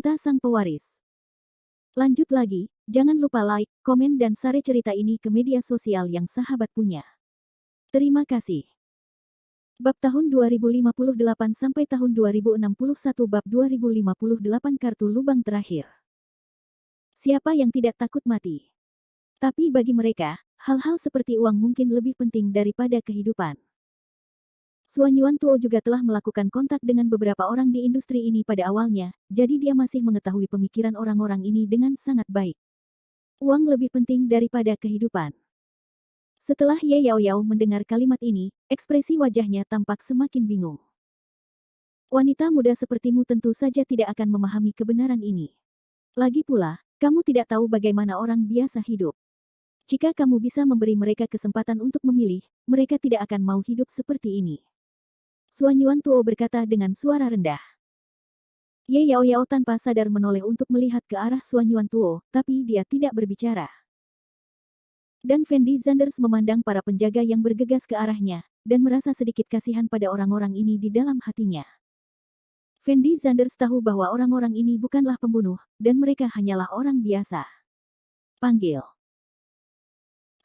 kata sang pewaris. Lanjut lagi, jangan lupa like, komen dan share cerita ini ke media sosial yang sahabat punya. Terima kasih. Bab tahun 2058 sampai tahun 2061 Bab 2058 Kartu lubang terakhir. Siapa yang tidak takut mati? Tapi bagi mereka, hal-hal seperti uang mungkin lebih penting daripada kehidupan. Suan Yuan Tuo juga telah melakukan kontak dengan beberapa orang di industri ini pada awalnya, jadi dia masih mengetahui pemikiran orang-orang ini dengan sangat baik. Uang lebih penting daripada kehidupan. Setelah Ye Yao Yao mendengar kalimat ini, ekspresi wajahnya tampak semakin bingung. Wanita muda sepertimu tentu saja tidak akan memahami kebenaran ini. Lagi pula, kamu tidak tahu bagaimana orang biasa hidup. Jika kamu bisa memberi mereka kesempatan untuk memilih, mereka tidak akan mau hidup seperti ini. Suan Yuan Tuo berkata dengan suara rendah. Ye Yao Yao tanpa sadar menoleh untuk melihat ke arah Suan Yuan Tuo, tapi dia tidak berbicara. Dan Fendi Zanders memandang para penjaga yang bergegas ke arahnya, dan merasa sedikit kasihan pada orang-orang ini di dalam hatinya. Fendi Zanders tahu bahwa orang-orang ini bukanlah pembunuh, dan mereka hanyalah orang biasa. Panggil.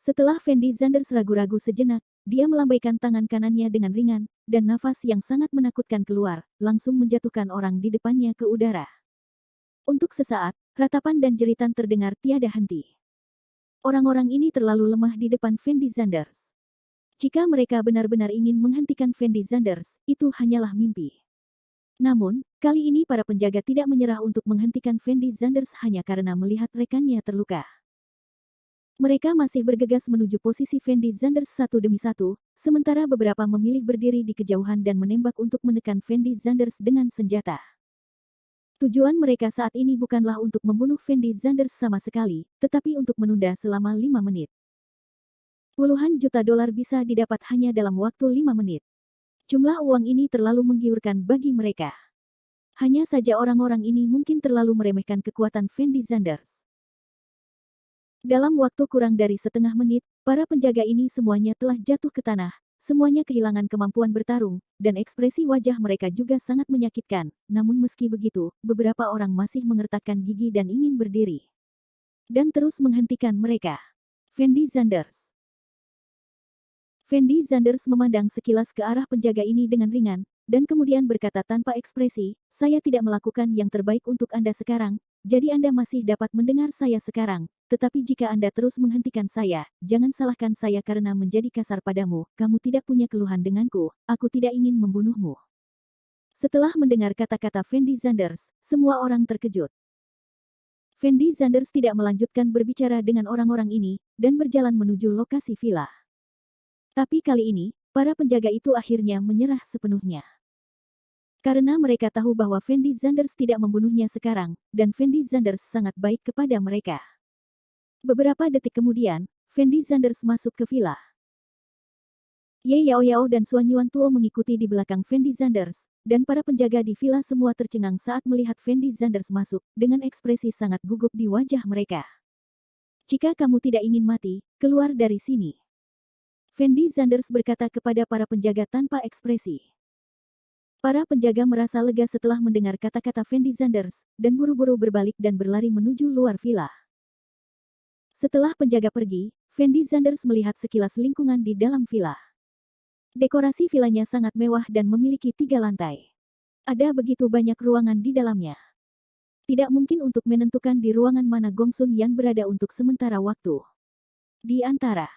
Setelah Fendi Zanders ragu-ragu sejenak, dia melambaikan tangan kanannya dengan ringan, dan nafas yang sangat menakutkan keluar, langsung menjatuhkan orang di depannya ke udara. Untuk sesaat, ratapan dan jeritan terdengar tiada henti. Orang-orang ini terlalu lemah di depan Fendi Zanders. Jika mereka benar-benar ingin menghentikan Fendi Zanders, itu hanyalah mimpi. Namun, kali ini para penjaga tidak menyerah untuk menghentikan Fendi Zanders hanya karena melihat rekannya terluka. Mereka masih bergegas menuju posisi Fendi Zanders satu demi satu, sementara beberapa memilih berdiri di kejauhan dan menembak untuk menekan Fendi Zanders dengan senjata. Tujuan mereka saat ini bukanlah untuk membunuh Fendi Zanders sama sekali, tetapi untuk menunda selama 5 menit. Puluhan juta dolar bisa didapat hanya dalam waktu 5 menit. Jumlah uang ini terlalu menggiurkan bagi mereka. Hanya saja orang-orang ini mungkin terlalu meremehkan kekuatan Fendi Zanders. Dalam waktu kurang dari setengah menit, para penjaga ini semuanya telah jatuh ke tanah, semuanya kehilangan kemampuan bertarung, dan ekspresi wajah mereka juga sangat menyakitkan. Namun meski begitu, beberapa orang masih mengertakkan gigi dan ingin berdiri. Dan terus menghentikan mereka. Fendi Zanders. Fendi Zanders memandang sekilas ke arah penjaga ini dengan ringan, dan kemudian berkata tanpa ekspresi, "Saya tidak melakukan yang terbaik untuk Anda sekarang, jadi Anda masih dapat mendengar saya sekarang, tetapi jika Anda terus menghentikan saya, jangan salahkan saya karena menjadi kasar padamu, kamu tidak punya keluhan denganku, aku tidak ingin membunuhmu." Setelah mendengar kata-kata Fendi Zanders, semua orang terkejut. Fendi Zanders tidak melanjutkan berbicara dengan orang-orang ini, dan berjalan menuju lokasi villa. Tapi kali ini, para penjaga itu akhirnya menyerah sepenuhnya. Karena mereka tahu bahwa Fendi Zanders tidak membunuhnya sekarang, dan Fendi Zanders sangat baik kepada mereka. Beberapa detik kemudian, Fendi Zanders masuk ke villa. Ye Yao Yao dan Suan Yuan Tuo mengikuti di belakang Fendi Zanders, dan para penjaga di villa semua tercengang saat melihat Fendi Zanders masuk, dengan ekspresi sangat gugup di wajah mereka. "Jika kamu tidak ingin mati, keluar dari sini." Fendi Zanders berkata kepada para penjaga tanpa ekspresi. Para penjaga merasa lega setelah mendengar kata-kata Fendi Zanders, dan buru-buru berbalik dan berlari menuju luar villa. Setelah penjaga pergi, Fendi Zanders melihat sekilas lingkungan di dalam villa. Dekorasi villanya sangat mewah dan memiliki 3 lantai. Ada begitu banyak ruangan di dalamnya. Tidak mungkin untuk menentukan di ruangan mana Gong Sun Yan berada untuk sementara waktu. Di antara,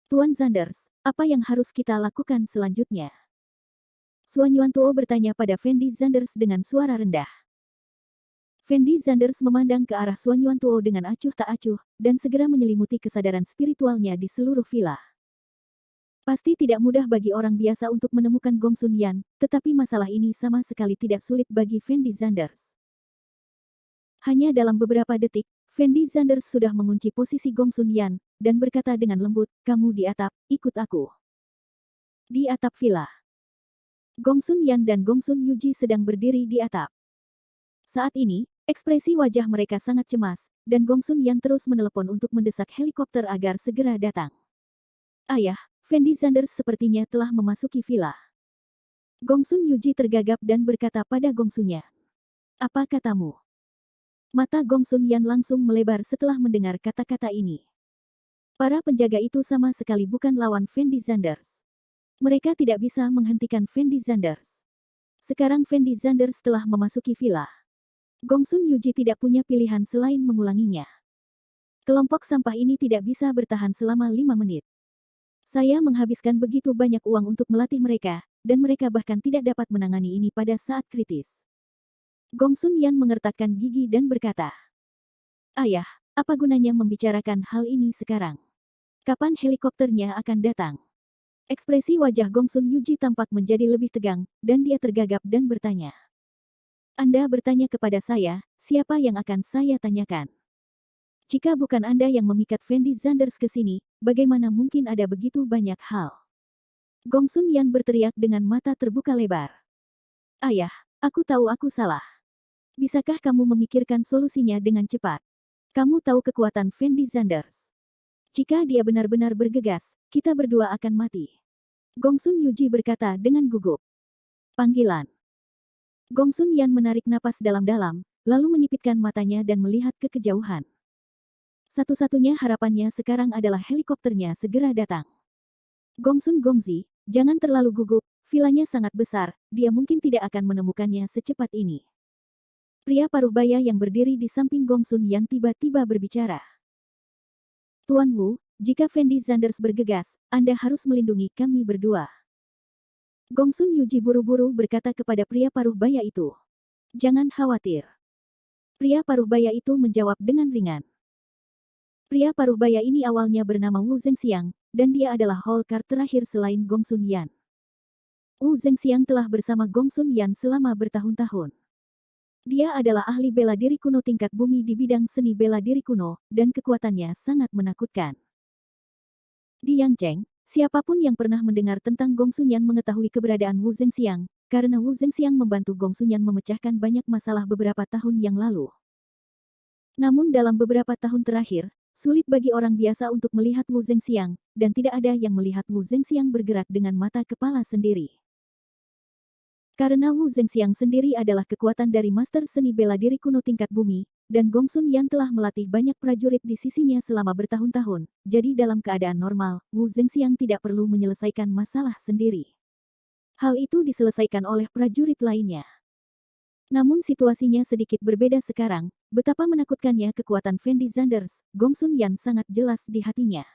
"Tuan Zanders, apa yang harus kita lakukan selanjutnya?" Suan Yuan Tuo bertanya pada Fendi Zanders dengan suara rendah. Fendi Zanders memandang ke arah Suan Yuan Tuo dengan acuh tak acuh, dan segera menyelimuti kesadaran spiritualnya di seluruh villa. Pasti tidak mudah bagi orang biasa untuk menemukan Gong Sun Yan, tetapi masalah ini sama sekali tidak sulit bagi Fendi Zanders. Hanya dalam beberapa detik, Fendi Zanders sudah mengunci posisi Gong Sun Yan, dan berkata dengan lembut, "Kamu di atap, ikut aku." Di atap villa. Gong Sun Yan dan Gong Sun Yuji sedang berdiri di atap. Saat ini, ekspresi wajah mereka sangat cemas, dan Gong Sun Yan terus menelepon untuk mendesak helikopter agar segera datang. "Ayah, Fendi Zanders sepertinya telah memasuki villa." Gong Sun Yuji tergagap dan berkata pada Gong Sun Yan, "Apa katamu?" Mata Gong Sun Yan langsung melebar setelah mendengar kata-kata ini. Para penjaga itu sama sekali bukan lawan Fendi Zanders. Mereka tidak bisa menghentikan Fendi Zanders. Sekarang Fendi Zanders telah memasuki villa. Gong Sun Yuji tidak punya pilihan selain mengulanginya. Kelompok sampah ini tidak bisa bertahan selama 5 menit. Saya menghabiskan begitu banyak uang untuk melatih mereka, dan mereka bahkan tidak dapat menangani ini pada saat kritis. Gong Sun Yan mengertakkan gigi dan berkata, "Ayah, apa gunanya membicarakan hal ini sekarang? Kapan helikopternya akan datang?" Ekspresi wajah Gong Sun Yuji tampak menjadi lebih tegang, dan dia tergagap dan bertanya. "Anda bertanya kepada saya, siapa yang akan saya tanyakan? Jika bukan Anda yang memikat Fendi Zanders ke sini, bagaimana mungkin ada begitu banyak hal?" Gong Sun Yan berteriak dengan mata terbuka lebar. "Ayah, aku tahu aku salah. Bisakah kamu memikirkan solusinya dengan cepat? Kamu tahu kekuatan Fendi Zanders. Jika dia benar-benar bergegas, kita berdua akan mati." Gong Sun Yuji berkata dengan gugup. Panggilan. Gong Sun Yan menarik napas dalam-dalam, lalu menyipitkan matanya dan melihat ke kejauhan. Satu-satunya harapannya sekarang adalah helikopternya segera datang. Gong Sun Gongzi, jangan terlalu gugup, vilanya sangat besar, dia mungkin tidak akan menemukannya secepat ini. Pria paruh baya yang berdiri di samping Gong Sun Yan tiba-tiba berbicara. "Tuan Wu, jika Fendi Zanders bergegas, Anda harus melindungi kami berdua." Gong Sun Yuji buru-buru berkata kepada pria paruh baya itu. "Jangan khawatir." Pria paruh baya itu menjawab dengan ringan. Pria paruh baya ini awalnya bernama Wu Zhengxiang, dan dia adalah Holkar terakhir selain Gong Sun Yan. Wu Zhengxiang telah bersama Gong Sun Yan selama bertahun-tahun. Dia adalah ahli bela diri kuno tingkat bumi di bidang seni bela diri kuno, dan kekuatannya sangat menakutkan. Di Yangcheng, siapapun yang pernah mendengar tentang Gong Sun Yan mengetahui keberadaan Wu Zhengxiang, karena Wu Zhengxiang membantu Gong Sun Yan memecahkan banyak masalah beberapa tahun yang lalu. Namun dalam beberapa tahun terakhir, sulit bagi orang biasa untuk melihat Wu Zhengxiang, dan tidak ada yang melihat Wu Zhengxiang bergerak dengan mata kepala sendiri. Karena Wu Zhengxiang sendiri adalah kekuatan dari master seni bela diri kuno tingkat bumi, dan Gong Sun Yan telah melatih banyak prajurit di sisinya selama bertahun-tahun, jadi dalam keadaan normal, Wu Zhengxiang tidak perlu menyelesaikan masalah sendiri. Hal itu diselesaikan oleh prajurit lainnya. Namun situasinya sedikit berbeda sekarang, betapa menakutkannya kekuatan Fendi Zanders, Gong Sun Yan sangat jelas di hatinya.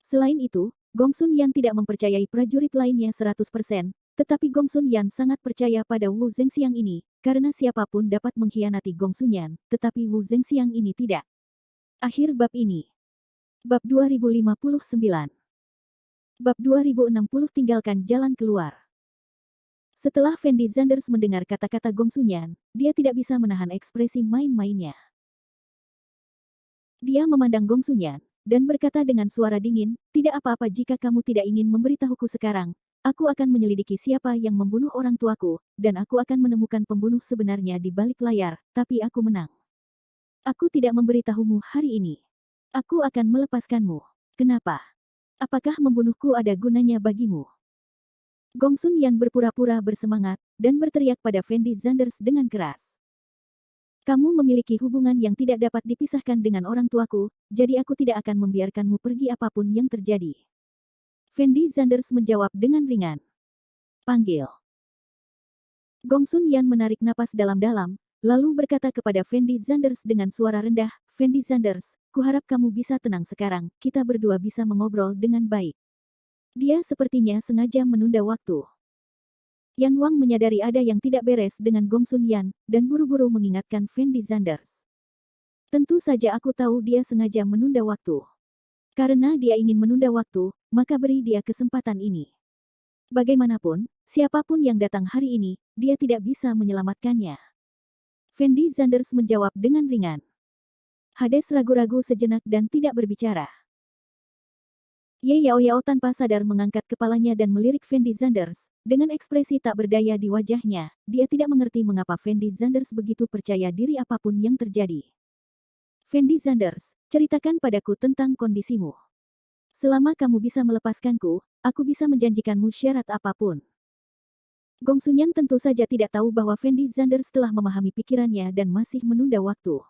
Selain itu, Gong Sun Yan tidak mempercayai prajurit lainnya 100%, tetapi Gong Sun Yan sangat percaya pada Wu Zhengxiang ini, karena siapapun dapat mengkhianati Gong Sun Yan, tetapi Wu Zhengxiang ini tidak. Akhir bab ini. Bab 2059. Bab 2060 tinggalkan jalan keluar. Setelah Fendi Zanders mendengar kata-kata Gong Sun Yan, dia tidak bisa menahan ekspresi main-mainnya. Dia memandang Gong Sun Yan, dan berkata dengan suara dingin, "Tidak apa-apa jika kamu tidak ingin memberitahuku sekarang. Aku akan menyelidiki siapa yang membunuh orang tuaku, dan aku akan menemukan pembunuh sebenarnya di balik layar, tapi aku menang. Aku tidak memberitahumu hari ini. Aku akan melepaskanmu. Kenapa? Apakah membunuhku ada gunanya bagimu?" Gong Sun Yan berpura-pura bersemangat, dan berteriak pada Fendi Zanders dengan keras. "Kamu memiliki hubungan yang tidak dapat dipisahkan dengan orang tuaku, jadi aku tidak akan membiarkanmu pergi apapun yang terjadi." Fendi Zanders menjawab dengan ringan. "Panggil." Gong Sun Yan menarik napas dalam-dalam, lalu berkata kepada Fendi Zanders dengan suara rendah, "Fendi Zanders, kuharap kamu bisa tenang sekarang, kita berdua bisa mengobrol dengan baik." Dia sepertinya sengaja menunda waktu. Yan Wang menyadari ada yang tidak beres dengan Gong Sun Yan, dan buru-buru mengingatkan Fendi Zanders. "Tentu saja aku tahu dia sengaja menunda waktu. Karena dia ingin menunda waktu, maka beri dia kesempatan ini. Bagaimanapun, siapapun yang datang hari ini, dia tidak bisa menyelamatkannya." Fendi Zanders menjawab dengan ringan. Hades ragu-ragu sejenak dan tidak berbicara. Ye Yao Yao tanpa sadar mengangkat kepalanya dan melirik Fendi Zanders, dengan ekspresi tak berdaya di wajahnya, dia tidak mengerti mengapa Fendi Zanders begitu percaya diri apapun yang terjadi. "Fendi Zanders, ceritakan padaku tentang kondisimu. Selama kamu bisa melepaskanku, aku bisa menjanjikanmu syarat apapun." Gong Sunyan tentu saja tidak tahu bahwa Fendi Zanders telah memahami pikirannya dan masih menunda waktu.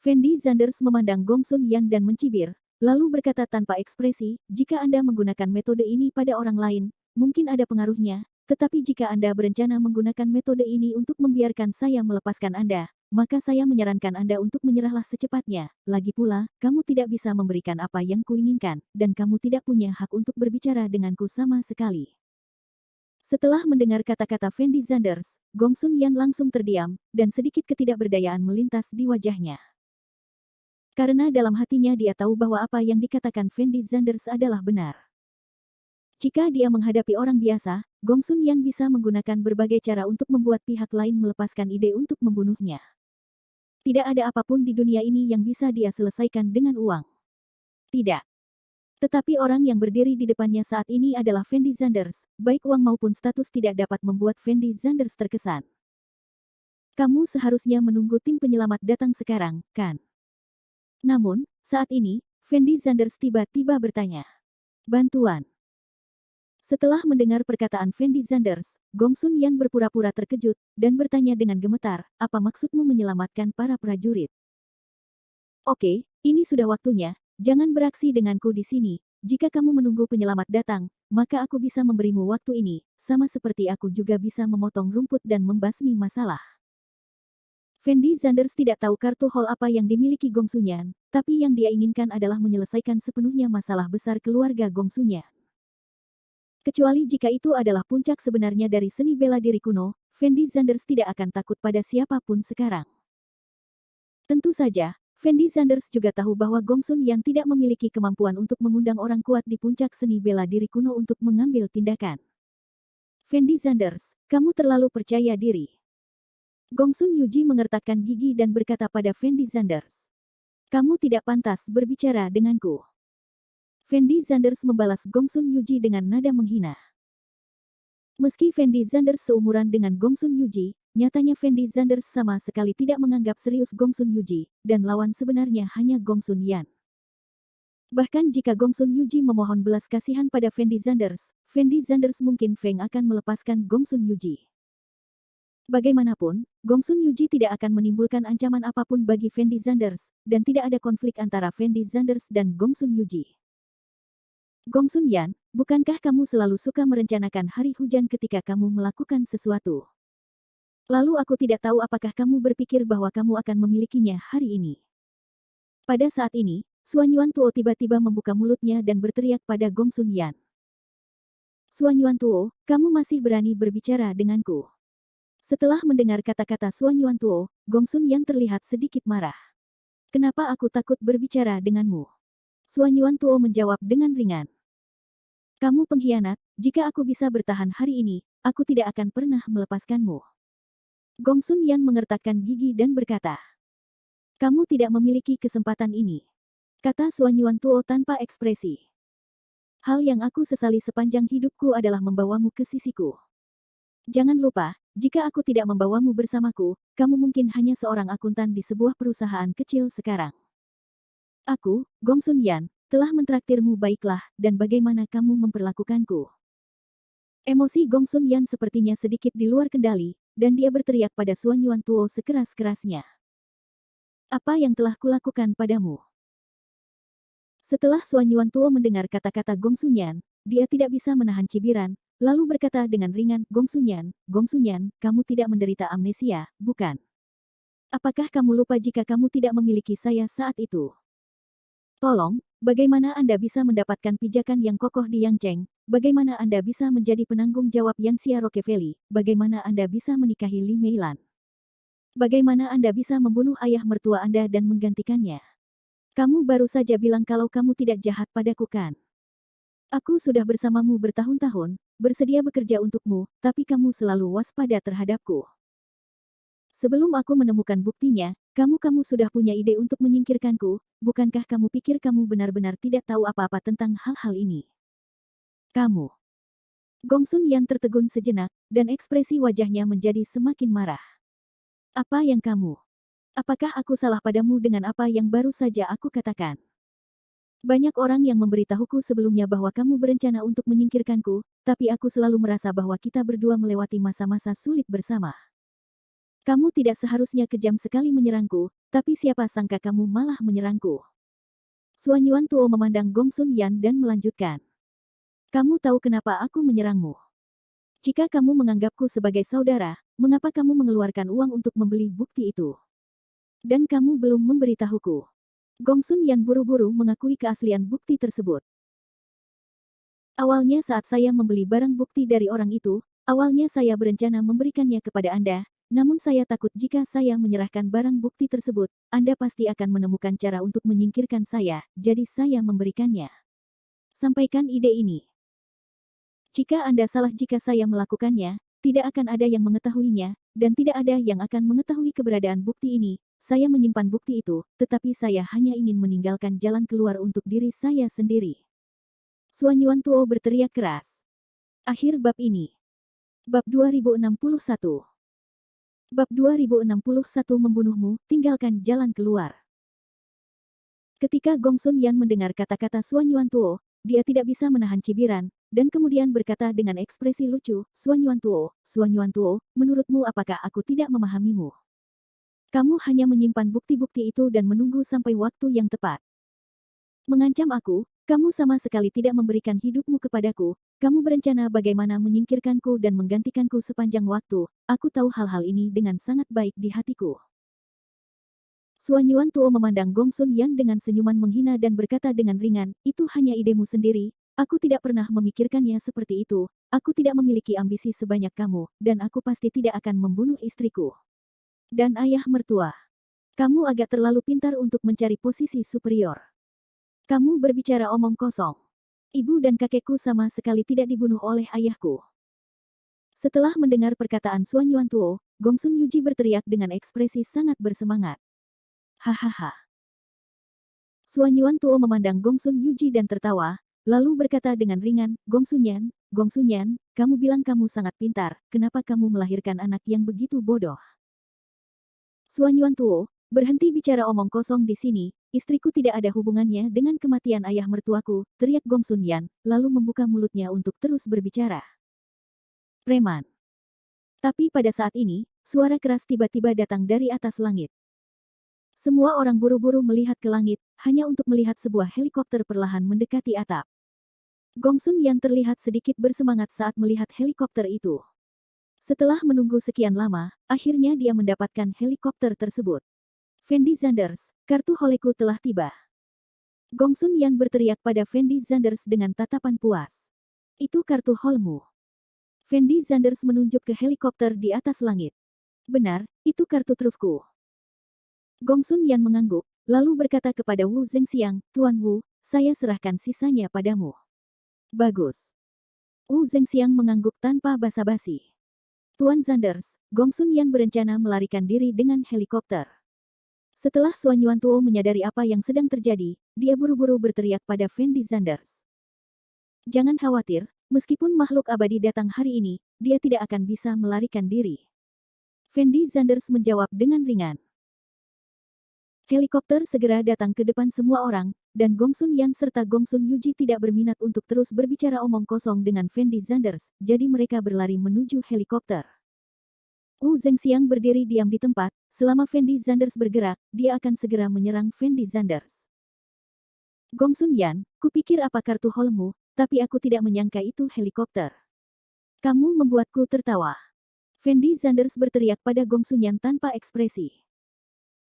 Fendi Zanders memandang Gong Sunyan dan mencibir, lalu berkata tanpa ekspresi, jika Anda menggunakan metode ini pada orang lain, mungkin ada pengaruhnya, tetapi jika Anda berencana menggunakan metode ini untuk membiarkan saya melepaskan Anda, maka saya menyarankan Anda untuk menyerahlah secepatnya. Lagi pula, kamu tidak bisa memberikan apa yang kuinginkan, dan kamu tidak punya hak untuk berbicara denganku sama sekali. Setelah mendengar kata-kata Fendi Zanders, Gong Sunyan langsung terdiam, dan sedikit ketidakberdayaan melintas di wajahnya. Karena dalam hatinya dia tahu bahwa apa yang dikatakan Fendi Zanders adalah benar. Jika dia menghadapi orang biasa, Gong Sunyan bisa menggunakan berbagai cara untuk membuat pihak lain melepaskan ide untuk membunuhnya. Tidak ada apapun di dunia ini yang bisa dia selesaikan dengan uang. Tidak. Tetapi orang yang berdiri di depannya saat ini adalah Fendi Zanders, baik uang maupun status tidak dapat membuat Fendi Zanders terkesan. Kamu seharusnya menunggu tim penyelamat datang sekarang, kan? Namun, saat ini, Fendi Zanders tiba-tiba bertanya. Bantuan. Setelah mendengar perkataan Fendi Zanders, Gong Sunyan berpura-pura terkejut, dan bertanya dengan gemetar, apa maksudmu menyelamatkan para prajurit? Oke, ini sudah waktunya, jangan beraksi denganku di sini, jika kamu menunggu penyelamat datang, maka aku bisa memberimu waktu ini, sama seperti aku juga bisa memotong rumput dan membasmi masalah. Fendi Zanders tidak tahu kartu hall apa yang dimiliki Gong Sunyan, tapi yang dia inginkan adalah menyelesaikan sepenuhnya masalah besar keluarga Gong Sunyan. Kecuali jika itu adalah puncak sebenarnya dari seni bela diri kuno, Fendi Zanders tidak akan takut pada siapapun sekarang. Tentu saja, Fendi Zanders juga tahu bahwa Gong Sunyan tidak memiliki kemampuan untuk mengundang orang kuat di puncak seni bela diri kuno untuk mengambil tindakan. Fendi Zanders, kamu terlalu percaya diri. Gong Sun Yuji mengertakkan gigi dan berkata pada Fendi Zanders. Kamu tidak pantas berbicara denganku. Fendi Zanders membalas Gong Sun Yuji dengan nada menghina. Meski Fendi Zanders seumuran dengan Gong Sun Yuji, nyatanya Fendi Zanders sama sekali tidak menganggap serius Gong Sun Yuji, dan lawan sebenarnya hanya Gong Sun Yan. Bahkan jika Gong Sun Yuji memohon belas kasihan pada Fendi Zanders mungkin Feng akan melepaskan Gong Sun Yuji. Bagaimanapun, Gong Sun Yuji tidak akan menimbulkan ancaman apapun bagi Fendi Zanders, dan tidak ada konflik antara Fendi Zanders dan Gong Sun Yuji. Gong Sun Yan, bukankah kamu selalu suka merencanakan hari hujan ketika kamu melakukan sesuatu? Lalu aku tidak tahu apakah kamu berpikir bahwa kamu akan memilikinya hari ini. Pada saat ini, Suan Yuan Tuo tiba-tiba membuka mulutnya dan berteriak pada Gong Sun Yan. Suan Yuan Tuo, kamu masih berani berbicara denganku? Setelah mendengar kata-kata Suan Yuan Tuo, Gong Sun Yan terlihat sedikit marah. Kenapa aku takut berbicara denganmu? Suan Yuan Tuo menjawab dengan ringan. Kamu pengkhianat, jika aku bisa bertahan hari ini, aku tidak akan pernah melepaskanmu. Gong Sun Yan mengertakkan gigi dan berkata. Kamu tidak memiliki kesempatan ini. Kata Suan Yuan Tuo tanpa ekspresi. Hal yang aku sesali sepanjang hidupku adalah membawamu ke sisiku. Jangan lupa, jika aku tidak membawamu bersamaku, kamu mungkin hanya seorang akuntan di sebuah perusahaan kecil sekarang. Aku, Gong Sun Yan, telah mentraktirmu baiklah, dan bagaimana kamu memperlakukanku. Emosi Gong Sun Yan sepertinya sedikit di luar kendali, dan dia berteriak pada Suan Yuan Tuo sekeras-kerasnya. Apa yang telah kulakukan padamu? Setelah Suan Yuan Tuo mendengar kata-kata Gong Sun Yan, dia tidak bisa menahan cibiran, lalu berkata dengan ringan, Gong Sun Yan, kamu tidak menderita amnesia, bukan? Apakah kamu lupa jika kamu tidak memiliki saya saat itu? Tolong, bagaimana Anda bisa mendapatkan pijakan yang kokoh di Yangcheng? Bagaimana Anda bisa menjadi penanggung jawab Yanxia Rockefeller? Bagaimana Anda bisa menikahi Li Meilan? Bagaimana Anda bisa membunuh ayah mertua Anda dan menggantikannya? Kamu baru saja bilang kalau kamu tidak jahat padaku kan? Aku sudah bersamamu bertahun-tahun, bersedia bekerja untukmu, tapi kamu selalu waspada terhadapku. Sebelum aku menemukan buktinya, kamu sudah punya ide untuk menyingkirkanku, bukankah kamu pikir kamu benar-benar tidak tahu apa-apa tentang hal-hal ini? Kamu. Gong Sun Yan tertegun sejenak, dan ekspresi wajahnya menjadi semakin marah. Apa yang kamu? Apakah aku salah padamu dengan apa yang baru saja aku katakan? Banyak orang yang memberitahuku sebelumnya bahwa kamu berencana untuk menyingkirkanku, tapi aku selalu merasa bahwa kita berdua melewati masa-masa sulit bersama. Kamu tidak seharusnya kejam sekali menyerangku, tapi siapa sangka kamu malah menyerangku. Suan Yuantuo memandang Gong Sun Yan dan melanjutkan. Kamu tahu kenapa aku menyerangmu? Jika kamu menganggapku sebagai saudara, mengapa kamu mengeluarkan uang untuk membeli bukti itu? Dan kamu belum memberitahuku. Gong Sun Yan buru-buru mengakui keaslian bukti tersebut. Awalnya saat saya membeli barang bukti dari orang itu, awalnya saya berencana memberikannya kepada Anda, namun saya takut jika saya menyerahkan barang bukti tersebut, Anda pasti akan menemukan cara untuk menyingkirkan saya, jadi saya memberikannya. Sampaikan ide ini. Jika Anda salah jika saya melakukannya, tidak akan ada yang mengetahuinya, dan tidak ada yang akan mengetahui keberadaan bukti ini. Saya menyimpan bukti itu, tetapi saya hanya ingin meninggalkan jalan keluar untuk diri saya sendiri. Suan Yuantuo berteriak keras. Akhir bab ini. Bab 2061. Bab 2061 membunuhmu, tinggalkan jalan keluar. Ketika Gong Sun Yan mendengar kata-kata Suan Yuantuo, dia tidak bisa menahan cibiran, dan kemudian berkata dengan ekspresi lucu, Suan Yuantuo, menurutmu apakah aku tidak memahamimu? Kamu hanya menyimpan bukti-bukti itu dan menunggu sampai waktu yang tepat. Mengancam aku, kamu sama sekali tidak memberikan hidupmu kepadaku, kamu berencana bagaimana menyingkirkanku dan menggantikanku sepanjang waktu, aku tahu hal-hal ini dengan sangat baik di hatiku. Suan Yuantuo memandang Gong Sun Yan dengan senyuman menghina dan berkata dengan ringan, itu hanya idemu sendiri, aku tidak pernah memikirkannya seperti itu, aku tidak memiliki ambisi sebanyak kamu, dan aku pasti tidak akan membunuh istriku. Dan ayah mertua. Kamu agak terlalu pintar untuk mencari posisi superior. Kamu berbicara omong kosong. Ibu dan kakekku sama sekali tidak dibunuh oleh ayahku. Setelah mendengar perkataan Suan Yuantuo, Gong Sun Yuji berteriak dengan ekspresi sangat bersemangat. Hahaha. Suan Yuantuo memandang Gong Sun Yuji dan tertawa, lalu berkata dengan ringan, Gong Sun Yan, kamu bilang kamu sangat pintar, kenapa kamu melahirkan anak yang begitu bodoh? Suan Yuantuo, berhenti bicara omong kosong di sini, istriku tidak ada hubungannya dengan kematian ayah mertuaku, teriak Gong Sun Yan, lalu membuka mulutnya untuk terus berbicara. Preman. Tapi pada saat ini, suara keras tiba-tiba datang dari atas langit. Semua orang buru-buru melihat ke langit, hanya untuk melihat sebuah helikopter perlahan mendekati atap. Gong Sun Yan terlihat sedikit bersemangat saat melihat helikopter itu. Setelah menunggu sekian lama, akhirnya dia mendapatkan helikopter tersebut. Fendi Zanders, kartu holeku telah tiba. Gong Sun Yan berteriak pada Fendi Zanders dengan tatapan puas. Itu kartu holemu. Fendi Zanders menunjuk ke helikopter di atas langit. Benar, itu kartu trufku. Gong Sun Yan mengangguk, lalu berkata kepada Wu Zengxiang, Tuan Wu, saya serahkan sisanya padamu. Bagus. Wu Zengxiang mengangguk tanpa basa-basi. Tuan Zanders, Gong Sun Yan berencana melarikan diri dengan helikopter. Setelah Suan Yuantuo menyadari apa yang sedang terjadi, dia buru-buru berteriak pada Fendi Zanders. Jangan khawatir, meskipun makhluk abadi datang hari ini, dia tidak akan bisa melarikan diri. Fendi Zanders menjawab dengan ringan. Helikopter segera datang ke depan semua orang, dan Gong Sun Yan serta Gong Sun Yuji tidak berminat untuk terus berbicara omong kosong dengan Fendi Zanders, jadi mereka berlari menuju helikopter. Wu Zengxiang berdiri diam di tempat, selama Fendi Zanders bergerak, dia akan segera menyerang Fendi Zanders. Gong Sun Yan, kupikir apa kartu holemu, tapi aku tidak menyangka itu helikopter. Kamu membuatku tertawa. Fendi Zanders berteriak pada Gong Sun Yan tanpa ekspresi.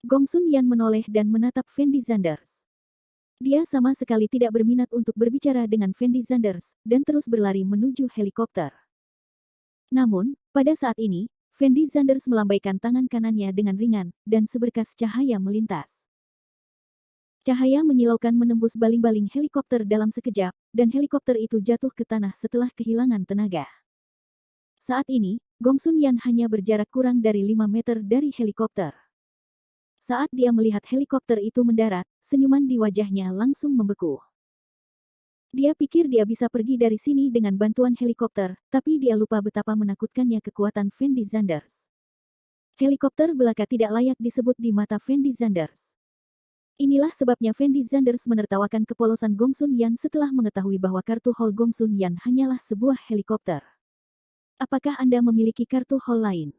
Gong Sun Yan menoleh dan menatap Fendi Zanders. Dia sama sekali tidak berminat untuk berbicara dengan Fendi Zanders, dan terus berlari menuju helikopter. Namun, pada saat ini, Fendi Zanders melambaikan tangan kanannya dengan ringan, dan seberkas cahaya melintas. Cahaya menyilaukan menembus baling-baling helikopter dalam sekejap, dan helikopter itu jatuh ke tanah setelah kehilangan tenaga. Saat ini, Gong Sun Yan hanya berjarak kurang dari 5 meter dari helikopter. Saat dia melihat helikopter itu mendarat, senyuman di wajahnya langsung membeku. Dia pikir dia bisa pergi dari sini dengan bantuan helikopter, tapi dia lupa betapa menakutkannya kekuatan Fendi Zanders. Helikopter belaka tidak layak disebut di mata Fendi Zanders. Inilah sebabnya Fendi Zanders menertawakan kepolosan Gong Sun Yan setelah mengetahui bahwa kartu haul Gong Sun Yan hanyalah sebuah helikopter. Apakah Anda memiliki kartu haul lain?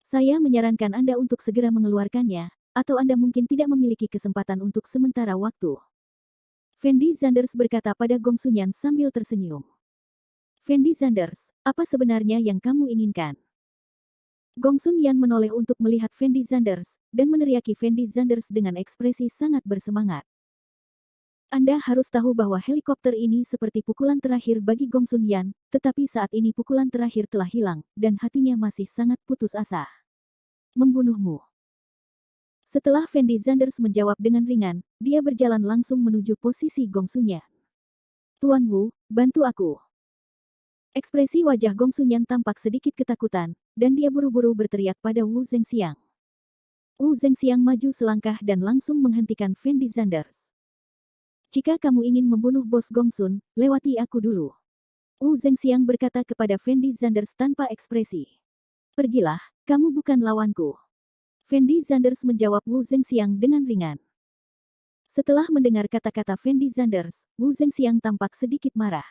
Saya menyarankan Anda untuk segera mengeluarkannya, atau Anda mungkin tidak memiliki kesempatan untuk sementara waktu. Fendi Zanders berkata pada Gong Sun Yan sambil tersenyum. Fendi Zanders, apa sebenarnya yang kamu inginkan? Gong Sun Yan menoleh untuk melihat Fendi Zanders, dan meneriaki Fendi Zanders dengan ekspresi sangat bersemangat. Anda harus tahu bahwa helikopter ini seperti pukulan terakhir bagi Gong Sun Yan, tetapi saat ini pukulan terakhir telah hilang, dan hatinya masih sangat putus asa. Membunuhmu. Setelah Fendi Zanders menjawab dengan ringan, dia berjalan langsung menuju posisi Gong Sun Yan. Tuan Wu, bantu aku. Ekspresi wajah Gong Sun Yan tampak sedikit ketakutan, dan dia buru-buru berteriak pada Wu Zhenxiang. Wu Zhenxiang maju selangkah dan langsung menghentikan Fendi Zanders. Jika kamu ingin membunuh bos Gong Sun, lewati aku dulu. Wu Zhenxiang berkata kepada Fendi Zanders tanpa ekspresi. Pergilah, kamu bukan lawanku. Fendi Zanders menjawab Wu Zhenxiang dengan ringan. Setelah mendengar kata-kata Fendi Zanders, Wu Zhenxiang tampak sedikit marah.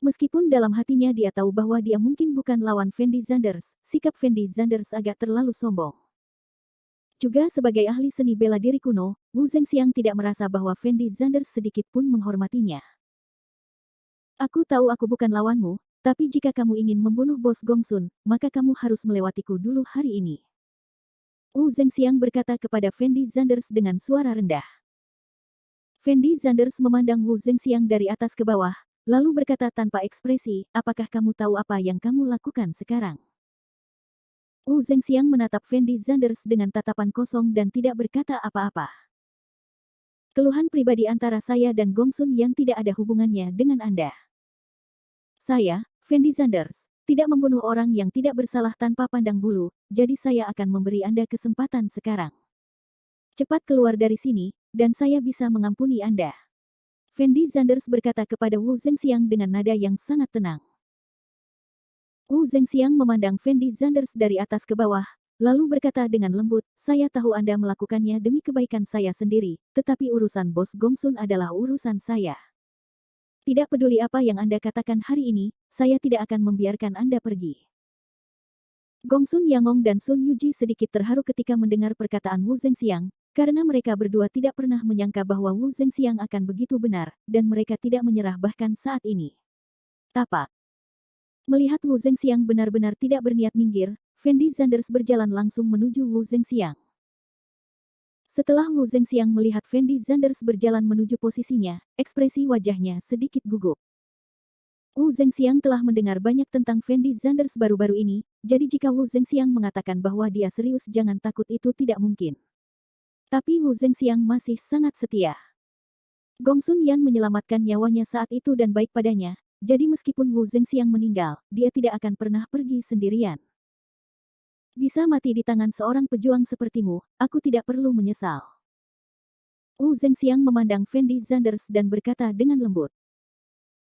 Meskipun dalam hatinya dia tahu bahwa dia mungkin bukan lawan Fendi Zanders, sikap Fendi Zanders agak terlalu sombong. Juga sebagai ahli seni bela diri kuno, Wu Zhenxiang tidak merasa bahwa Fendi Zanders sedikit pun menghormatinya. Aku tahu aku bukan lawanmu, tapi jika kamu ingin membunuh bos Gong Sun, maka kamu harus melewatiku dulu hari ini. Wu Zhenxiang berkata kepada Fendi Zanders dengan suara rendah. Fendi Zanders memandang Wu Zhenxiang dari atas ke bawah, lalu berkata tanpa ekspresi, apakah kamu tahu apa yang kamu lakukan sekarang? Wu Zhenxiang menatap Fendi Zanders dengan tatapan kosong dan tidak berkata apa-apa. Keluhan pribadi antara saya dan Gong Sun yang tidak ada hubungannya dengan Anda. Saya, Fendi Zanders, tidak membunuh orang yang tidak bersalah tanpa pandang bulu, jadi saya akan memberi Anda kesempatan sekarang. Cepat keluar dari sini, dan saya bisa mengampuni Anda. Fendi Zanders berkata kepada Wu Zhenxiang dengan nada yang sangat tenang. Wu Zhenxiang memandang Fendi Zanders dari atas ke bawah, lalu berkata dengan lembut, saya tahu Anda melakukannya demi kebaikan saya sendiri, tetapi urusan bos Gong Sun adalah urusan saya. Tidak peduli apa yang Anda katakan hari ini, saya tidak akan membiarkan Anda pergi. Gong Sun Yangong dan Sun Yuji sedikit terharu ketika mendengar perkataan Wu Zhenxiang, karena mereka berdua tidak pernah menyangka bahwa Wu Zhenxiang akan begitu benar, dan mereka tidak menyerah bahkan saat ini. Tapak. Melihat Wu Zhenxiang benar-benar tidak berniat minggir, Fendi Zanders berjalan langsung menuju Wu Zhenxiang. Setelah Wu Zhenxiang melihat Fendi Zanders berjalan menuju posisinya, ekspresi wajahnya sedikit gugup. Wu Zhenxiang telah mendengar banyak tentang Fendi Zanders baru-baru ini, jadi jika Wu Zhenxiang mengatakan bahwa dia serius jangan takut itu tidak mungkin. Tapi Wu Zhenxiang masih sangat setia. Gong Sun Yan menyelamatkan nyawanya saat itu dan baik padanya, jadi meskipun Wu Zhenxiang meninggal, dia tidak akan pernah pergi sendirian. Bisa mati di tangan seorang pejuang sepertimu, aku tidak perlu menyesal. Wu Zhenxiang memandang Fendi Zanders dan berkata dengan lembut.